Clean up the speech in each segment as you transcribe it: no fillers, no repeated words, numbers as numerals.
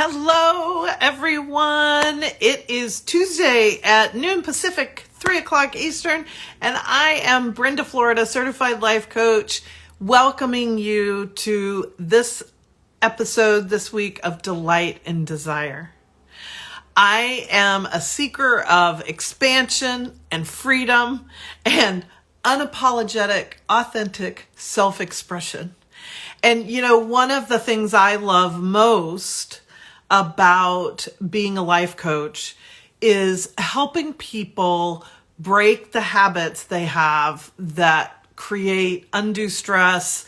Hello, everyone. It is Tuesday at noon Pacific, 3 o'clock Eastern, and I am Brenda Florida, certified life coach, welcoming you to this episode this week of Delight and Desire. I am a seeker of expansion and freedom and unapologetic, authentic self-expression. And, one of the things I love most about being a life coach is helping people break the habits they have that create undue stress,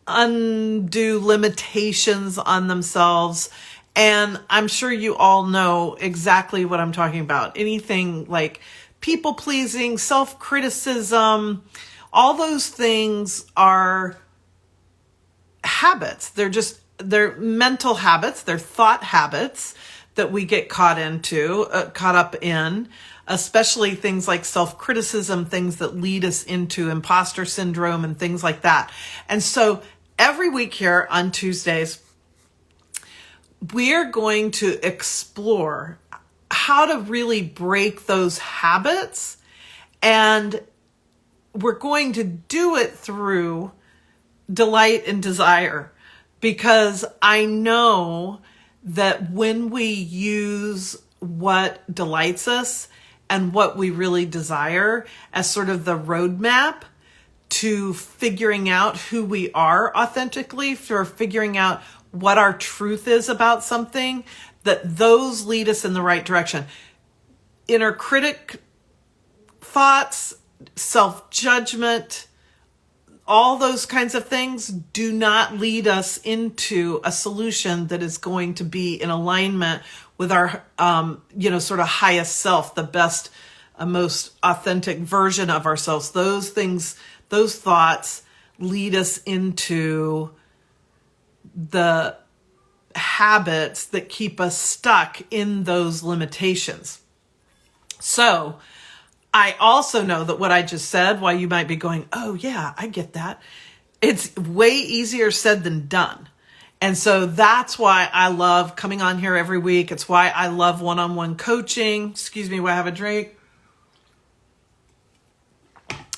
undue limitations on themselves. And I'm sure you all know exactly what I'm talking about. Anything like people pleasing, self-criticism, all those things are habits. They're mental habits, they're thought habits that we get caught up in, especially things like self-criticism, things that lead us into imposter syndrome and things like that. And so every week here on Tuesdays, we're going to explore how to really break those habits, and we're going to do it through delight and desire. Because I know that when we use what delights us and what we really desire as sort of the roadmap to figuring out who we are authentically, for figuring out what our truth is about something, that those lead us in the right direction. Inner critic thoughts, self-judgment, all those kinds of things do not lead us into a solution that is going to be in alignment with our, sort of highest self, the best, most authentic version of ourselves. Those things, those thoughts lead us into the habits that keep us stuck in those limitations. So, I also know that what I just said, while you might be going, oh yeah, I get that, it's way easier said than done. And so that's why I love coming on here every week. It's why I love one-on-one coaching. Excuse me while I have a drink.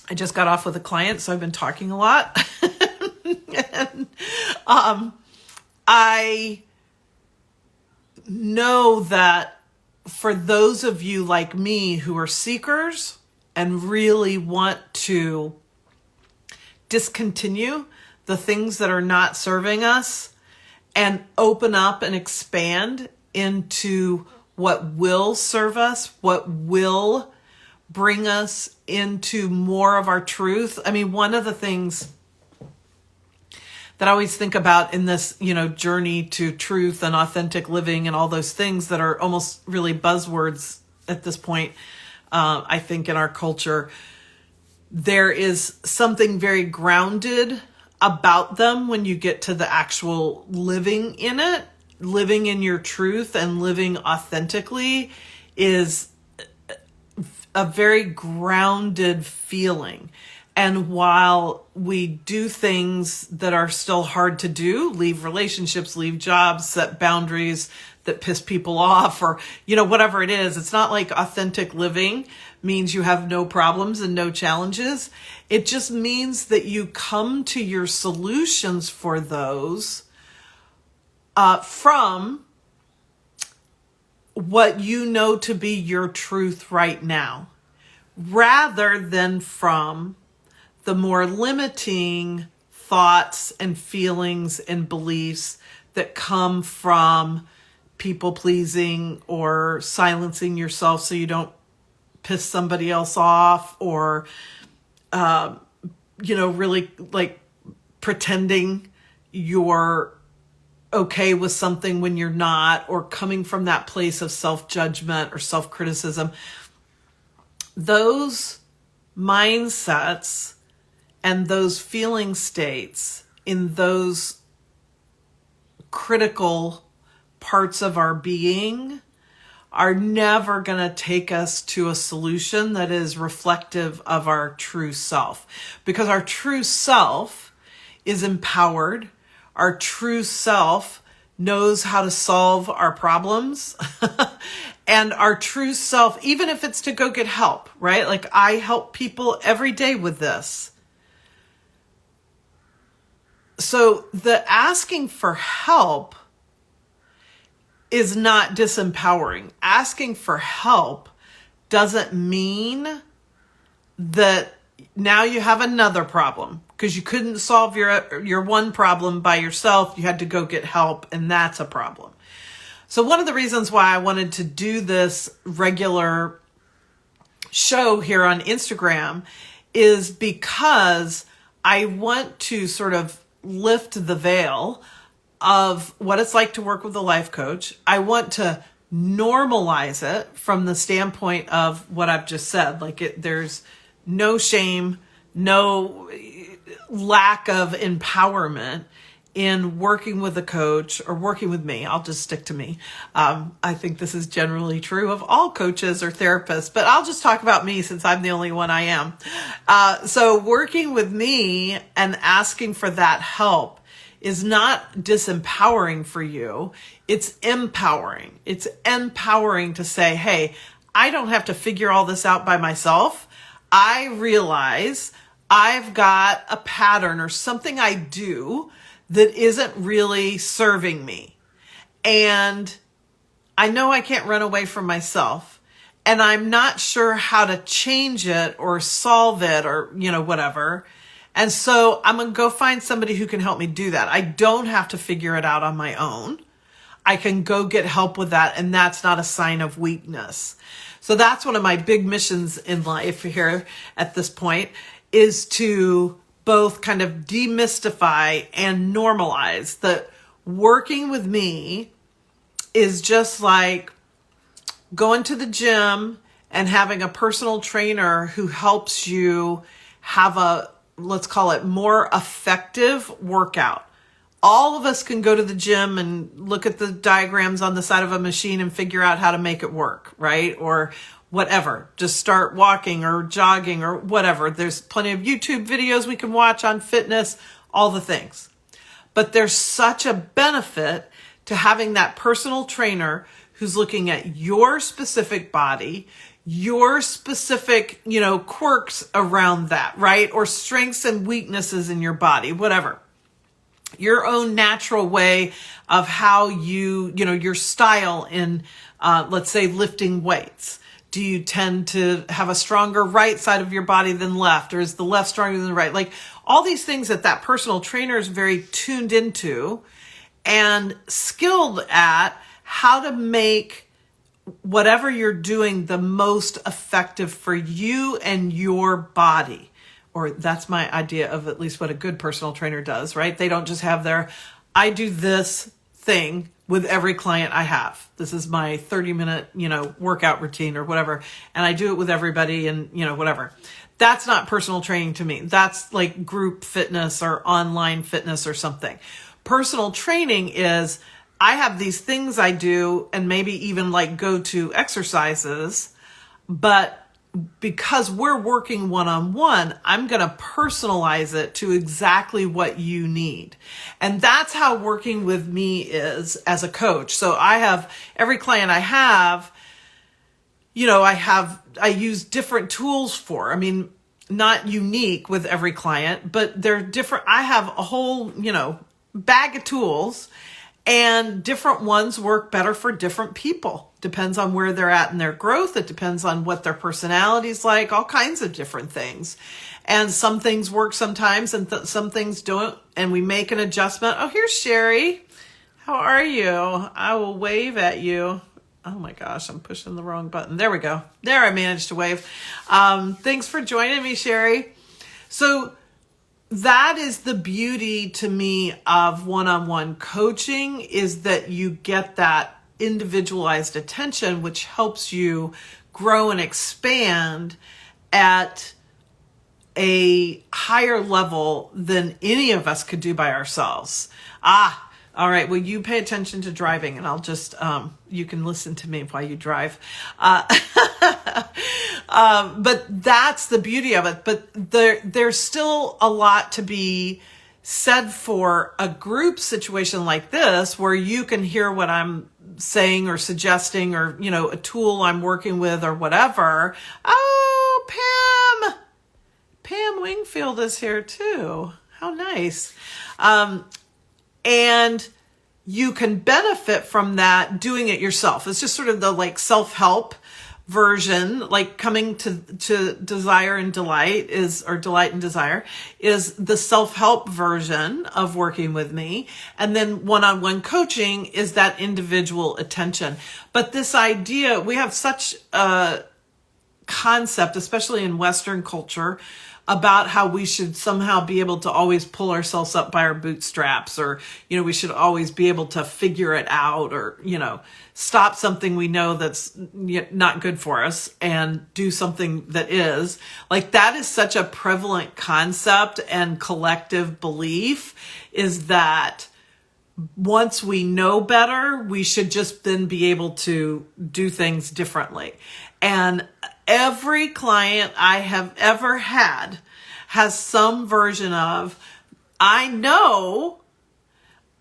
I just got off with a client, so I've been talking a lot. And, I know that for those of you like me who are seekers and really want to discontinue the things that are not serving us and open up and expand into what will serve us, what will bring us into more of our truth. I mean, one of the things that I always think about in this, journey to truth and authentic living and all those things that are almost really buzzwords at this point, I think in our culture, there is something very grounded about them when you get to the actual living in it. Living in your truth and living authentically is a very grounded feeling. And while we do things that are still hard to do, leave relationships, leave jobs, set boundaries that piss people off, or, whatever it is, it's not like authentic living means you have no problems and no challenges. It just means that you come to your solutions for those from what you know to be your truth right now, rather than from the more limiting thoughts and feelings and beliefs that come from people pleasing or silencing yourself so you don't piss somebody else off, or, really like pretending you're okay with something when you're not, or coming from that place of self-judgment or self-criticism. Those mindsets and those feeling states in those critical parts of our being are never going to take us to a solution that is reflective of our true self. Because our true self is empowered. Our true self knows how to solve our problems and our true self, even if it's to go get help, right? Like I help people every day with this. So the asking for help is not disempowering. Asking for help doesn't mean that now you have another problem because you couldn't solve your one problem by yourself. You had to go get help, and that's a problem. So one of the reasons why I wanted to do this regular show here on Instagram is because I want to sort of lift the veil of what it's like to work with a life coach. I want to normalize it from the standpoint of what I've just said. Like there's no shame, no lack of empowerment in working with a coach or working with me. I'll just stick to me. I think this is generally true of all coaches or therapists, but I'll just talk about me since I'm the only one I am. So working with me and asking for that help is not disempowering for you. It's empowering. It's empowering to say, hey, I don't have to figure all this out by myself. I realize I've got a pattern or something I do that isn't really serving me. And I know I can't run away from myself. And I'm not sure how to change it or solve it or, whatever. And so I'm going to go find somebody who can help me do that. I don't have to figure it out on my own. I can go get help with that. And that's not a sign of weakness. So that's one of my big missions in life here at this point, is to both kind of demystify and normalize that working with me is just like going to the gym and having a personal trainer who helps you have a, let's call it, more effective workout. All of us can go to the gym and look at the diagrams on the side of a machine and figure out how to make it work, right? Or whatever, just start walking or jogging or whatever. There's plenty of YouTube videos we can watch on fitness, all the things. But there's such a benefit to having that personal trainer who's looking at your specific body, your specific, quirks around that, right? Or strengths and weaknesses in your body, whatever. Your own natural way of how your style in, let's say, lifting weights. Do you tend to have a stronger right side of your body than left? Or is the left stronger than the right? Like all these things that personal trainer is very tuned into and skilled at how to make whatever you're doing the most effective for you and your body. Or that's my idea of at least what a good personal trainer does, right? They don't just have I do this thing with every client I have. This is my 30-minute, workout routine or whatever. And I do it with everybody and, whatever. That's not personal training to me. That's like group fitness or online fitness or something. Personal training is I have these things I do and maybe even like go to exercises, but because we're working one-on-one, I'm going to personalize it to exactly what you need. And that's how working with me is as a coach. So I have every client I have, I use different tools for. I mean, not unique with every client, but they're different. I have a whole, bag of tools, and different ones work better for different people. Depends on where they're at in their growth. It depends on what their personality's like, all kinds of different things. And some things work sometimes and some things don't. And we make an adjustment. Oh, here's Sherry. How are you? I will wave at you. Oh my gosh, I'm pushing the wrong button. There we go. There, I managed to wave. Thanks for joining me, Sherry. So that is the beauty to me of one-on-one coaching, is that you get that individualized attention, which helps you grow and expand at a higher level than any of us could do by ourselves. All right. Well, you pay attention to driving, and I'll just, you can listen to me while you drive. But that's the beauty of it. But there's still a lot to be said for a group situation like this, where you can hear what I'm saying or suggesting, or, a tool I'm working with or whatever. Oh, Pam Wingfield is here too. How nice. And you can benefit from that doing it yourself. It's just sort of the self-help version, coming to desire and delight or delight and desire is the self-help version of working with me. And then one-on-one coaching is that individual attention. But this idea, we have such a concept, especially in Western culture, about how we should somehow be able to always pull ourselves up by our bootstraps, or, we should always be able to figure it out, or, stop something we know that's not good for us and do something that is. That is such a prevalent concept and collective belief, is that once we know better, we should just then be able to do things differently. And every client I have ever had has some version of, I know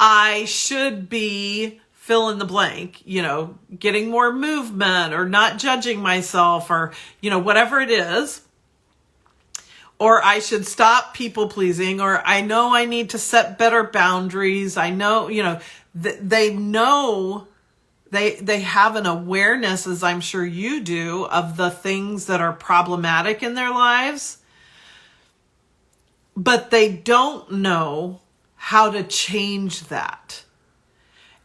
I should be fill in the blank, getting more movement, or not judging myself, or, whatever it is. Or I should stop people pleasing, or I know I need to set better boundaries. I know, they know. They have an awareness, as I'm sure you do, of the things that are problematic in their lives, but they don't know how to change that.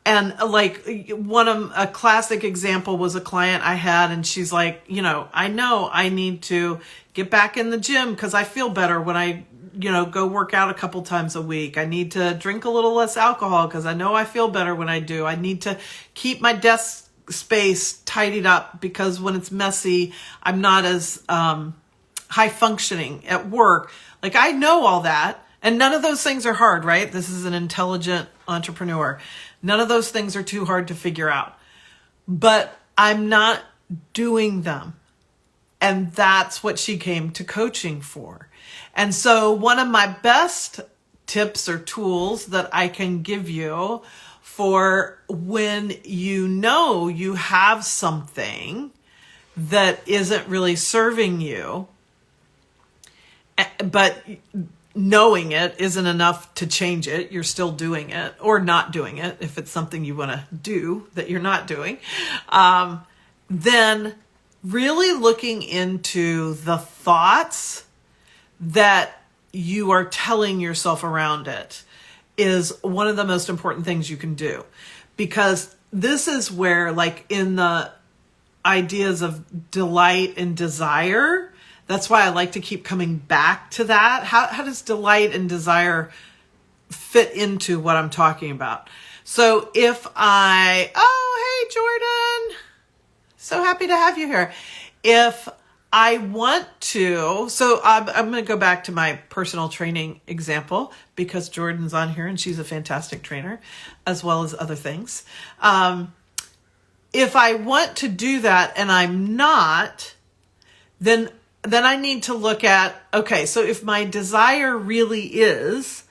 And a classic example was a client I had, and she's like, I know I need to get back in the gym because I feel better when I go work out a couple times a week. I need to drink a little less alcohol because I know I feel better when I do. I need to keep my desk space tidied up because when it's messy, I'm not as high functioning at work. I know all that. And none of those things are hard, right? This is an intelligent entrepreneur. None of those things are too hard to figure out. But I'm not doing them. And that's what she came to coaching for. And so one of my best tips or tools that I can give you for when you have something that isn't really serving you, but knowing it isn't enough to change it, you're still doing it or not doing it, if it's something you want to do that you're not doing, then really looking into the thoughts that you are telling yourself around it is one of the most important things you can do. Because this is where, in the ideas of delight and desire, that's why I like to keep coming back to that. How does delight and desire fit into what I'm talking about? So if oh, hey, Jordan, so happy to have you here. If I want to, so I'm going to go back to my personal training example because Jordan's on here and she's a fantastic trainer as well as other things. If I want to do that and I'm not, then I need to look at, okay, so if my desire really is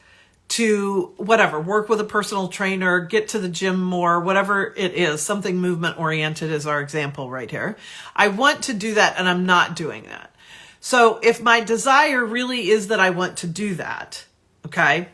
to work with a personal trainer, get to the gym more, whatever it is, something movement oriented is our example right here. I want to do that and I'm not doing that. So if my desire really is that I want to do that, okay,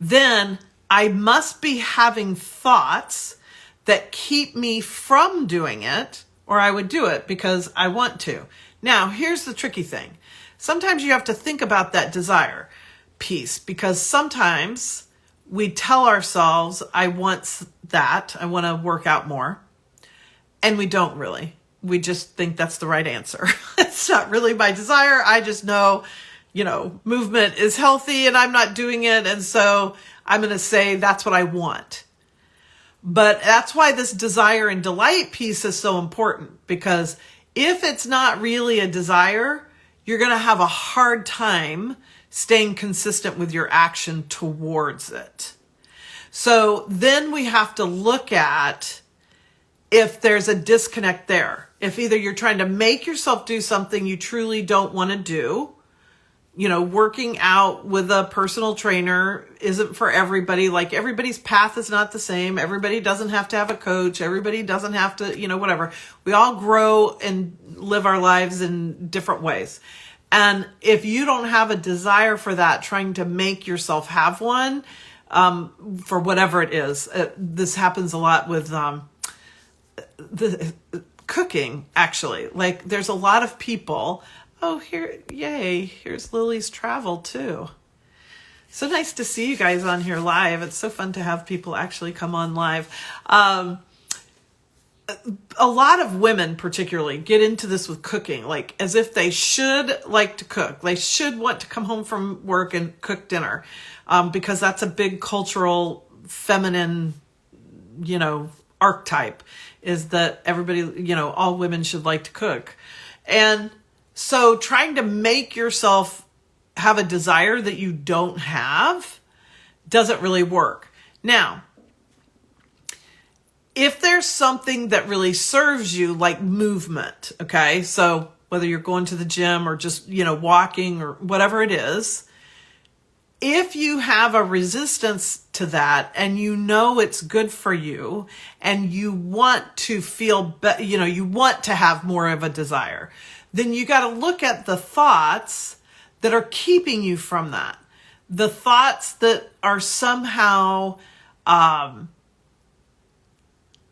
then I must be having thoughts that keep me from doing it, or I would do it because I want to. Now, here's the tricky thing. Sometimes you have to think about that desire piece because sometimes we tell ourselves, I want that, I want to work out more, and we don't really. We just think that's the right answer. It's not really my desire. I just know, movement is healthy and I'm not doing it, and so I'm going to say that's what I want. But that's why this desire and delight piece is so important, because if it's not really a desire, you're going to have a hard time staying consistent with your action towards it. So then we have to look at if there's a disconnect there. If either you're trying to make yourself do something you truly don't want to do, Working out with a personal trainer isn't for everybody. Like, everybody's path is not the same. Everybody doesn't have to have a coach. Everybody doesn't have to, whatever. We all grow and live our lives in different ways. And if you don't have a desire for that, trying to make yourself have one, for whatever it is, this happens a lot with the cooking, actually. Like, there's a lot of people. Oh, here's Lily's travel too. So nice to see you guys on here live. It's so fun to have people actually come on live. A lot of women particularly get into this with cooking, like as if they should like to cook. They should want to come home from work and cook dinner, because that's a big cultural feminine, archetype, is that everybody, all women should like to cook. And so trying to make yourself have a desire that you don't have doesn't really work. Now, if there's something that really serves you, like movement, okay? So whether you're going to the gym or just, walking or whatever it is, if you have a resistance to that and it's good for you and you want to feel, you want to have more of a desire, then you got to look at the thoughts that are keeping you from that. The thoughts that are somehow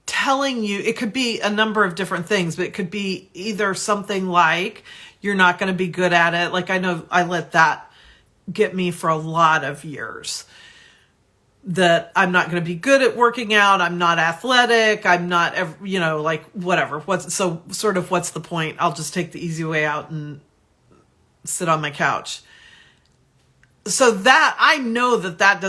telling you, it could be a number of different things, but it could be either something like you're not going to be good at it. Like, I know I let that get me for a lot of years, that I'm not going to be good at working out. I'm not athletic. I'm not, like whatever. What's the point? I'll just take the easy way out and sit on my couch. So that I know that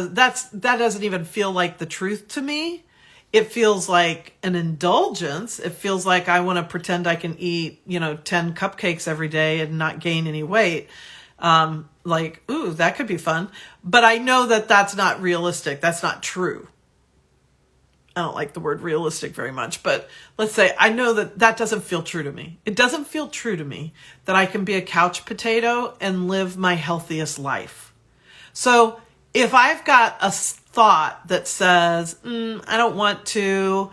doesn't even feel like the truth to me. It feels like an indulgence. It feels like I want to pretend I can eat, 10 cupcakes every day and not gain any weight. Like, ooh, that could be fun. But I know that that's not realistic. That's not true. I don't like the word realistic very much, but let's say I know that doesn't feel true to me. It doesn't feel true to me that I can be a couch potato and live my healthiest life. So if I've got a thought that says, I don't want to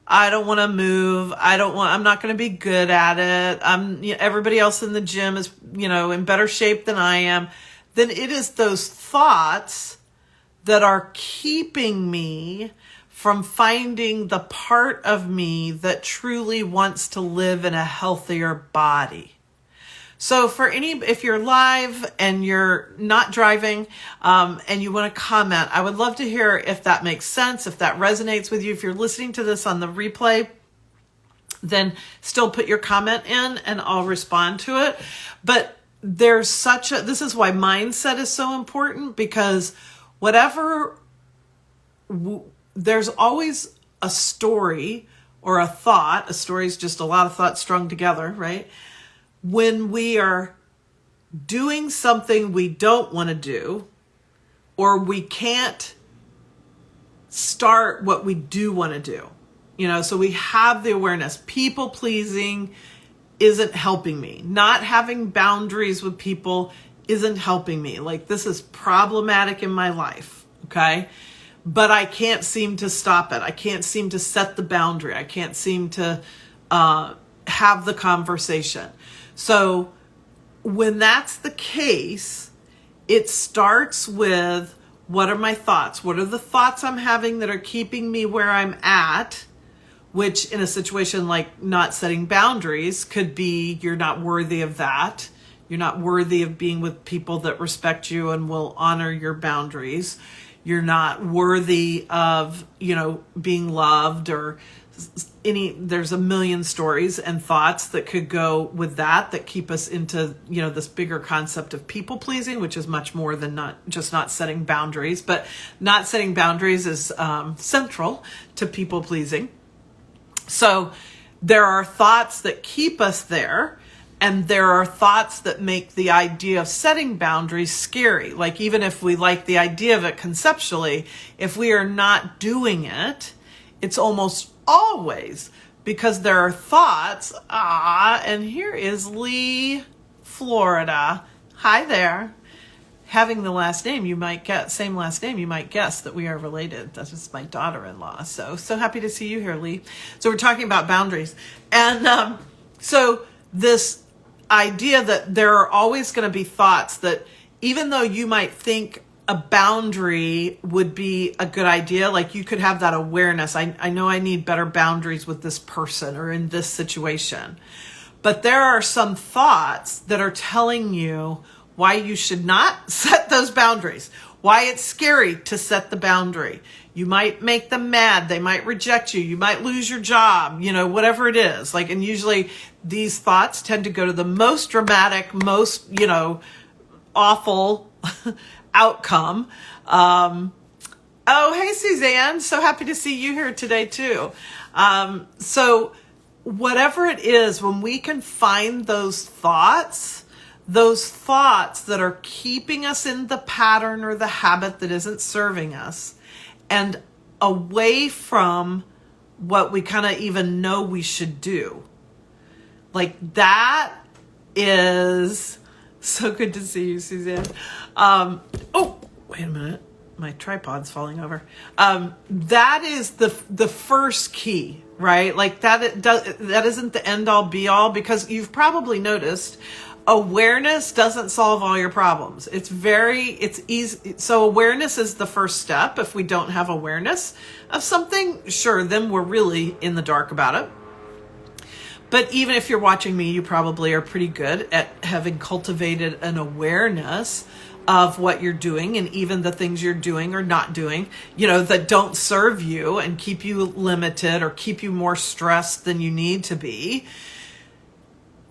move. I'm not going to be good at it. Everybody else in the gym is, in better shape than I am. Then it is those thoughts that are keeping me from finding the part of me that truly wants to live in a healthier body. So if you're live and you're not driving, and you want to comment, I would love to hear if that makes sense, if that resonates with you. If you're listening to this on the replay, then still put your comment in and I'll respond to it. But this is why mindset is so important, because there's always a story or a thought. A story is just a lot of thoughts strung together, right? When we are doing something we don't want to do, or we can't start what we do want to do, so we have the awareness. People pleasing isn't helping me. Not having boundaries with people isn't helping me. Like, this is problematic in my life, okay? But I can't seem to stop it. I can't seem to set the boundary. I can't seem to have the conversation. So when that's the case, it starts with, what are my thoughts? What are the thoughts I'm having that are keeping me where I'm at? Which in a situation like not setting boundaries could be, you're not worthy of that. You're not worthy of being with people that respect you and will honor your boundaries. You're not worthy of, being loved, or there's a million stories and thoughts that could go with that keep us into, this bigger concept of people pleasing, which is much more than not setting boundaries. But not setting boundaries is central to people pleasing. So there are thoughts that keep us there, and there are thoughts that make the idea of setting boundaries scary. Like, even if we like the idea of it conceptually, if we are not doing it, it's almost always because there are thoughts. And here is Florida. Hi there. having the last name, same last name, you might guess that we are related. That's just my daughter-in-law. So happy to see you here, Lee. So we're talking about boundaries. And so this idea that there are always going to be thoughts that even though you might think a boundary would be a good idea, like you could have that awareness. I know I need better boundaries with this person or in this situation. But there are some thoughts that are telling you why you should not set those boundaries, why it's scary to set the boundary. You might make them mad. They might reject you. You might lose your job, whatever it is. And usually these thoughts tend to go to the most dramatic, most, awful outcome. Oh, hey, Suzanne. So happy to see you here today too. So whatever it is, when we can find those thoughts that are keeping us in the pattern or the habit that isn't serving us and away from what we kind of even know we should do. That is so good to see you, Suzanne. Oh, wait a minute. My tripod's falling over. That is the first key, right? That isn't the end all be all, because you've probably noticed awareness doesn't solve all your problems. It's easy. So awareness is the first step. If we don't have awareness of something, sure, then we're really in the dark about it. But even if you're watching me, you probably are pretty good at having cultivated an awareness of what you're doing, and even the things you're doing or not doing, that don't serve you and keep you limited or keep you more stressed than you need to be.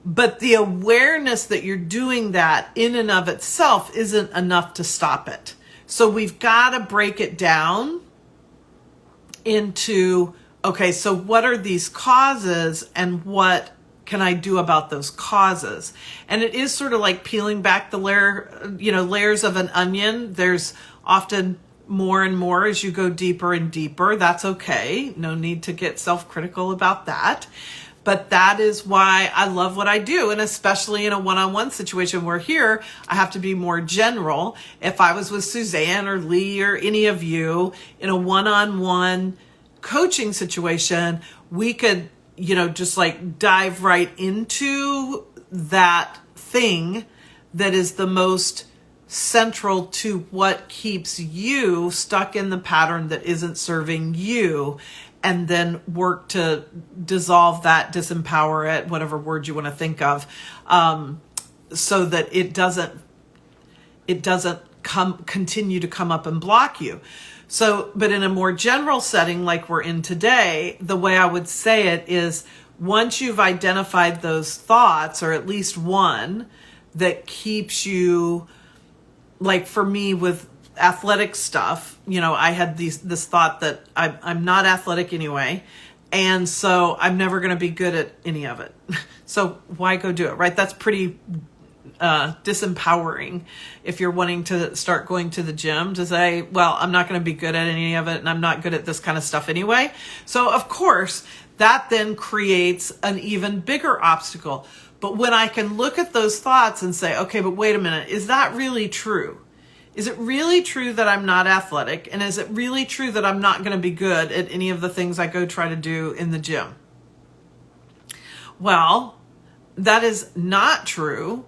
But the awareness that you're doing that in and of itself isn't enough to stop it. So we've got to break it down into, okay, so what are these causes and what can I do about those causes? And it is sort of like peeling back the layers of an onion. There's often more and more as you go deeper and deeper. That's okay. No need to get self-critical about that. But that is why I love what I do. And especially in a one-on-one situation where here I have to be more general. If I was with Suzanne or Lee or any of you in a one-on-one coaching situation, we could, just dive right into that thing that is the most central to what keeps you stuck in the pattern that isn't serving you, and then work to dissolve that, disempower it, whatever word you want to think of, so that it doesn't continue to come up and block you. So, but in a more general setting like we're in today, the way I would say it is, once you've identified those thoughts, or at least one that keeps you, for me with athletic stuff, I had this thought that I'm not athletic anyway, and so I'm never going to be good at any of it. So why go do it, right? That's pretty disempowering if you're wanting to start going to the gym, to say, well, I'm not going to be good at any of it, and I'm not good at this kind of stuff anyway. So of course that then creates an even bigger obstacle. But when I can look at those thoughts and say, okay, but wait a minute, is that really true? Is it really true that I'm not athletic? And is it really true that I'm not going to be good at any of the things I go try to do in the gym? Well, that is not true.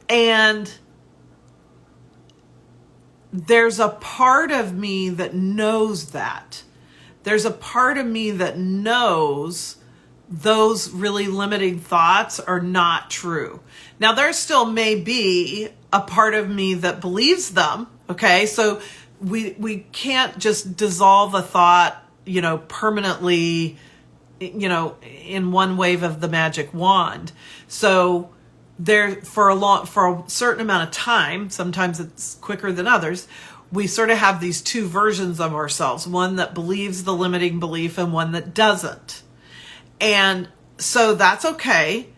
And there's a part of me that knows that. There's a part of me that knows those really limiting thoughts are not true. Now, there still may be a part of me that believes them, okay? So we can't just dissolve a thought, permanently, in one wave of the magic wand. So there, for a certain amount of time, sometimes it's quicker than others, we sort of have these two versions of ourselves, one that believes the limiting belief and one that doesn't. And so that's okay.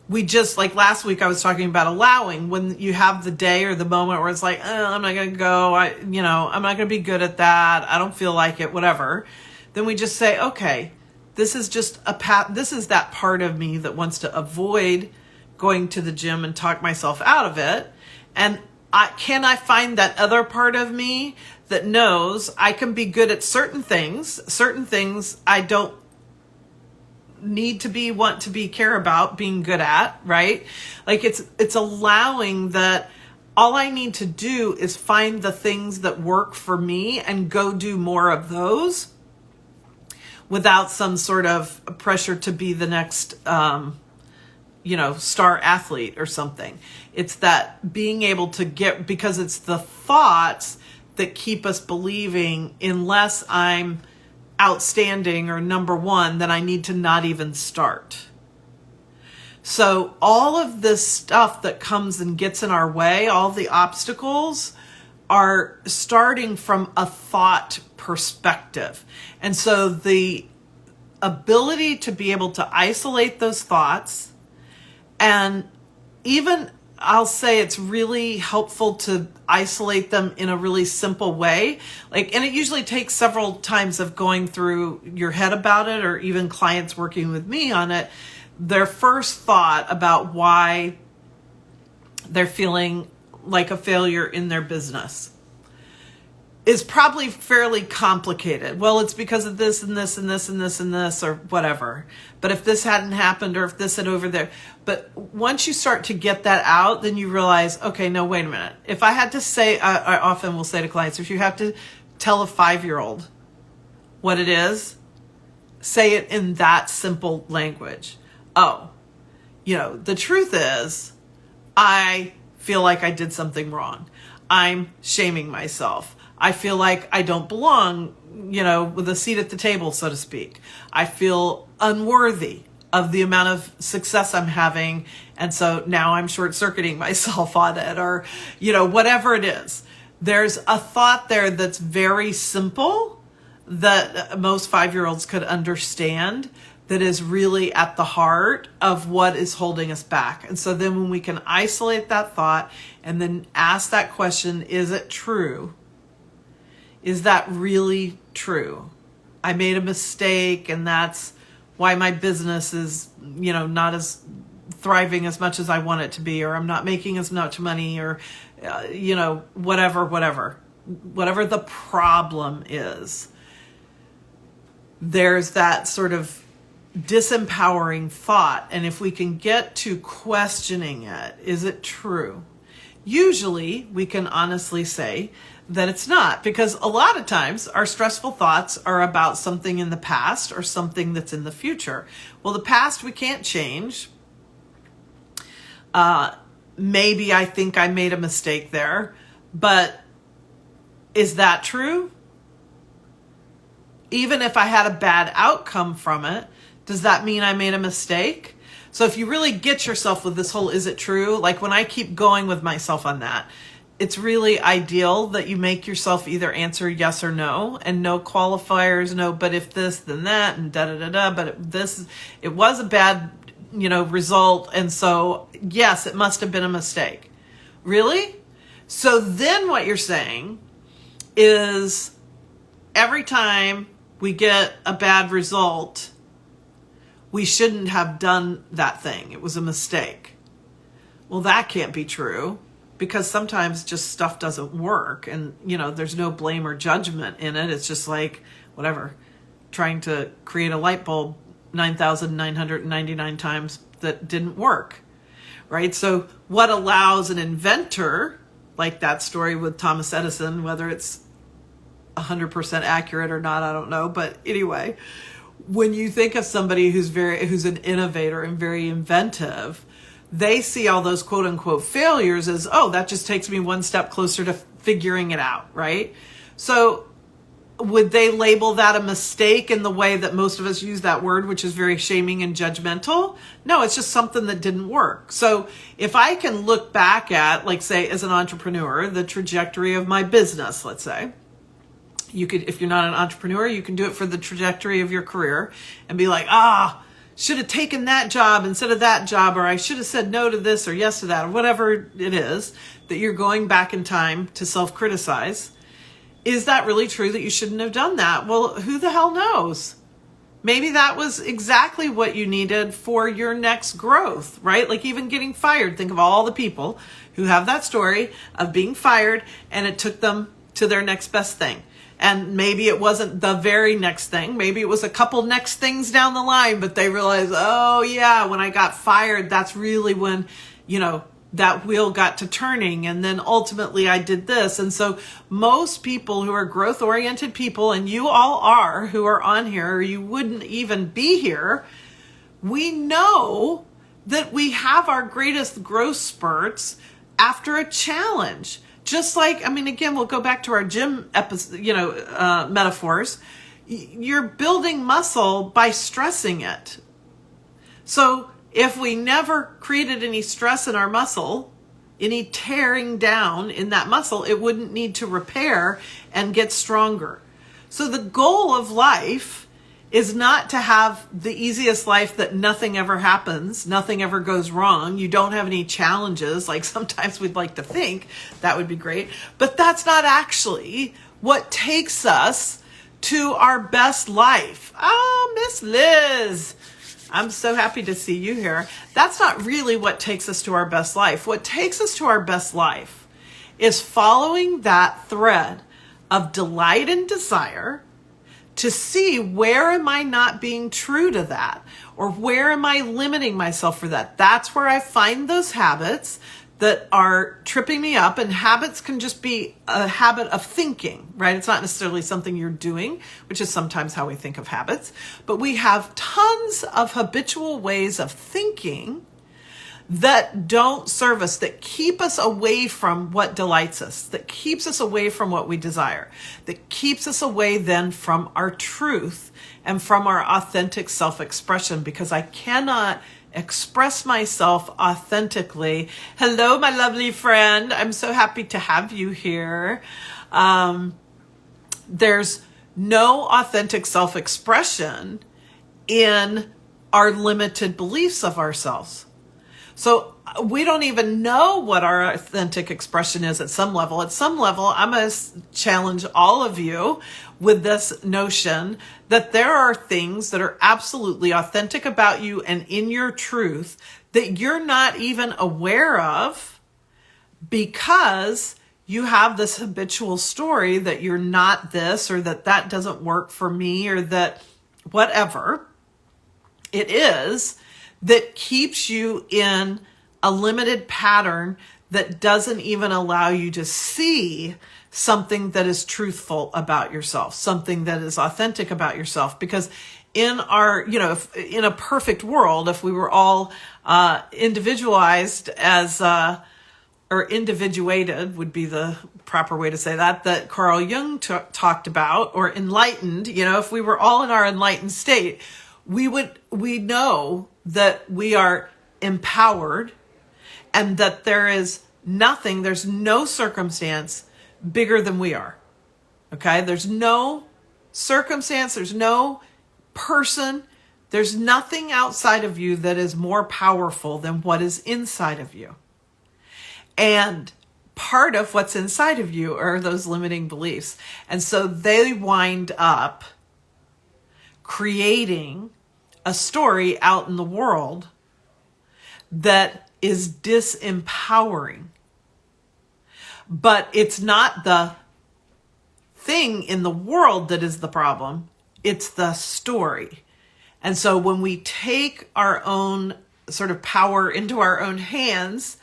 We just, last week I was talking about allowing, when you have the day or the moment where it's like, I'm not going to go, I'm not going to be good at that, I don't feel like it, whatever. Then we just say, okay, this is just this is that part of me that wants to avoid going to the gym and talk myself out of it. And can I find that other part of me that knows I can be good at certain things I don't need to be, want to be, care about being good at, right? Like it's allowing that all I need to do is find the things that work for me and go do more of those without some sort of pressure to be the next, star athlete or something. It's that being able to because it's the thoughts that keep us believing unless I'm outstanding or number one, then I need to not even start. So all of this stuff that comes and gets in our way, all the obstacles, are starting from a thought perspective. And so the ability to be able to isolate those thoughts, and even I'll say it's really helpful to isolate them in a really simple way. And it usually takes several times of going through your head about it, or even clients working with me on it. Their first thought about why they're feeling like a failure in their business is probably fairly complicated. Well, it's because of this and this and this and this and this, or whatever. But if this hadn't happened, or if this had over there. But once you start to get that out, then you realize, okay, no, wait a minute. If I had to say, I often will say to clients, if you have to tell a 5-year-old what it is, say it in that simple language. Oh, the truth is, I feel like I did something wrong. I'm shaming myself. I feel like I don't belong, with a seat at the table, so to speak. I feel unworthy of the amount of success I'm having. And so now I'm short-circuiting myself on it, or, whatever it is. There's a thought there that's very simple that most 5-year-olds could understand, that is really at the heart of what is holding us back. And so then when we can isolate that thought and then ask that question, is it true? Is that really true? I made a mistake, and that's why my business is, not as thriving as much as I want it to be, or I'm not making as much money, or, whatever the problem is. There's that sort of disempowering thought. And if we can get to questioning it, is it true? Usually we can honestly say that it's not, because a lot of times our stressful thoughts are about something in the past or something that's in the future. Well, the past we can't change. Maybe I think I made a mistake there, but is that true? Even if I had a bad outcome from it, does that mean I made a mistake? So if you really get yourself with this whole, is it true? Like when I keep going with myself on that, it's really ideal that you make yourself either answer yes or no, and no qualifiers, no, but if this, then that, and da-da-da-da, but it was a bad, result, and so yes, it must have been a mistake. Really? So then what you're saying is every time we get a bad result, we shouldn't have done that thing. It was a mistake. Well, that can't be true, because sometimes just stuff doesn't work, and, there's no blame or judgment in it. It's just like, whatever, trying to create a light bulb 9,999 times that didn't work, right? So what allows an inventor, like that story with Thomas Edison, whether it's 100% accurate or not, I don't know. But anyway, when you think of somebody who's an innovator and very inventive, they see all those quote unquote failures as, oh, that just takes me one step closer to figuring it out, right? So would they label that a mistake in the way that most of us use that word, which is very shaming and judgmental? No, it's just something that didn't work. So if I can look back at, like, say, as an entrepreneur, the trajectory of my business, let's say, you could, if you're not an entrepreneur, you can do it for the trajectory of your career and be like, should have taken that job instead of that job, or I should have said no to this or yes to that, or whatever it is that you're going back in time to self-criticize. Is that really true that you shouldn't have done that? Well, who the hell knows? Maybe that was exactly what you needed for your next growth, right? Like even getting fired. Think of all the people who have that story of being fired and it took them to their next best thing. And maybe it wasn't the very next thing. Maybe it was a couple next things down the line, but they realized, oh yeah, when I got fired, that's really when, that wheel got to turning. And then ultimately I did this. And so most people who are growth oriented people, and you all are, who are on here, or you wouldn't even be here, we know that we have our greatest growth spurts after a challenge. Just like, again, we'll go back to our gym episode, metaphors. You're building muscle by stressing it. So if we never created any stress in our muscle, any tearing down in that muscle, it wouldn't need to repair and get stronger. So the goal of life is not to have the easiest life that nothing ever happens, nothing ever goes wrong, you don't have any challenges, like sometimes we'd like to think that would be great, but that's not actually what takes us to our best life. Oh, Miss Liz, I'm so happy to see you here. That's not really what takes us to our best life. What takes us to our best life is following that thread of delight and desire to see where am I not being true to that, or where am I limiting myself for that. That's where I find those habits that are tripping me up, and habits can just be a habit of thinking, right? It's not necessarily something you're doing, which is sometimes how we think of habits, but we have tons of habitual ways of thinking that don't serve us, that keep us away from what delights us, that keeps us away from what we desire, that keeps us away then from our truth and from our authentic self-expression, because I cannot express myself authentically. Hello, my lovely friend. I'm so happy to have you here. There's no authentic self-expression in our limited beliefs of ourselves. So we don't even know what our authentic expression is at some level. At some level, I'm going to challenge all of you with this notion that there are things that are absolutely authentic about you and in your truth that you're not even aware of, because you have this habitual story that you're not this, or that doesn't work for me, or that whatever it is that keeps you in a limited pattern that doesn't even allow you to see something that is truthful about yourself, something that is authentic about yourself. Because in our, if, in a perfect world, if we were all individualized as, or individuated would be the proper way to say that Carl Jung talked about, or enlightened, if we were all in our enlightened state, we know that we are empowered, and that there's no circumstance bigger than we are. Okay? There's no circumstance, there's no person, there's nothing outside of you that is more powerful than what is inside of you. And part of what's inside of you are those limiting beliefs. And so they wind up creating a story out in the world that is disempowering. But it's not the thing in the world that is the problem, it's the story. And so when we take our own sort of power into our own hands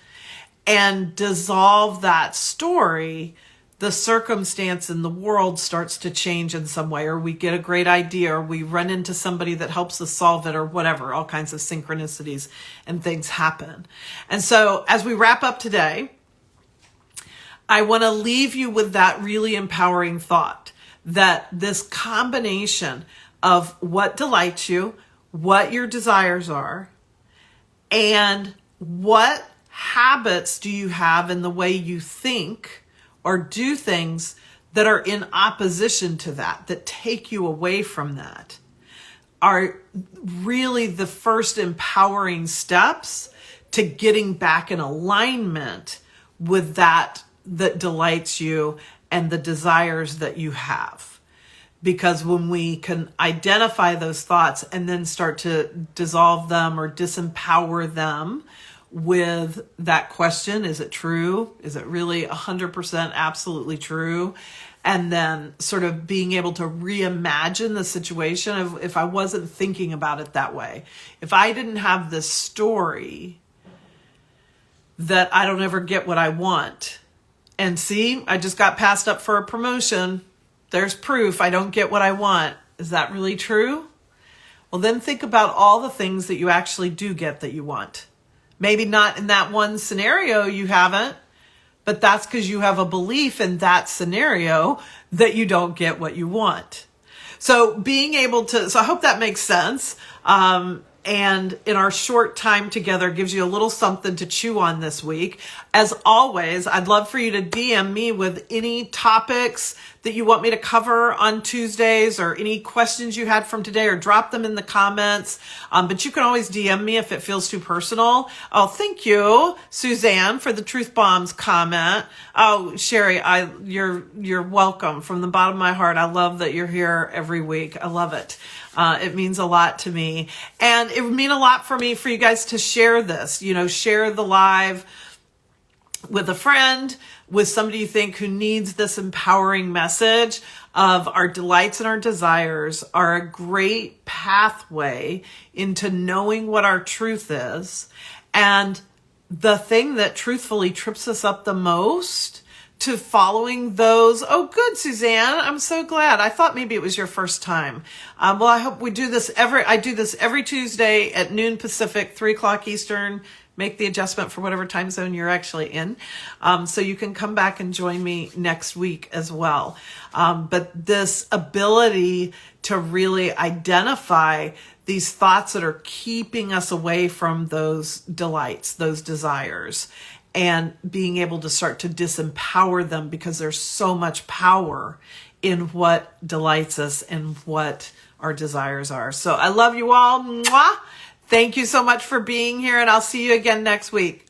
and dissolve that story, the circumstance in the world starts to change in some way, or we get a great idea, or we run into somebody that helps us solve it, or whatever. All kinds of synchronicities and things happen. And so as we wrap up today, I want to leave you with that really empowering thought, that this combination of what delights you, what your desires are, and what habits do you have in the way you think or do things that are in opposition to that take you away from that, are really the first empowering steps to getting back in alignment with that delights you and the desires that you have. Because when we can identify those thoughts and then start to dissolve them or disempower them with that question, is it true? Is it really 100% absolutely true? And then sort of being able to reimagine the situation of if I wasn't thinking about it that way. If I didn't have this story that I don't ever get what I want. And see, I just got passed up for a promotion. There's proof I don't get what I want. Is that really true? Well, then think about all the things that you actually do get that you want. Maybe not in that one scenario you haven't, but that's because you have a belief in that scenario that you don't get what you want. So being able to, so I hope that makes sense. And in our short time together gives you a little something to chew on this week. As always, I'd love for you to DM me with any topics that you want me to cover on Tuesdays or any questions you had from today, or drop them in the comments. But you can always DM me if it feels too personal. Oh, thank you, Suzanne, for the Truth Bombs comment. Oh, Sherry, you're welcome from the bottom of my heart. I love that you're here every week. I love it. It means a lot to me. And it would mean a lot for me for you guys to share this, share the live with a friend, with somebody you think who needs this empowering message of our delights and our desires are a great pathway into knowing what our truth is. And the thing that truthfully trips us up the most to following those. Oh, good, Suzanne. I'm so glad. I thought maybe it was your first time. Well, I hope we do this I do this every Tuesday at noon Pacific, 3:00 Eastern. Make the adjustment for whatever time zone you're actually in. So you can come back and join me next week as well. But this ability to really identify these thoughts that are keeping us away from those delights, those desires, and being able to start to disempower them, because there's so much power in what delights us and what our desires are. So I love you all. Mwah! Thank you so much for being here, and I'll see you again next week.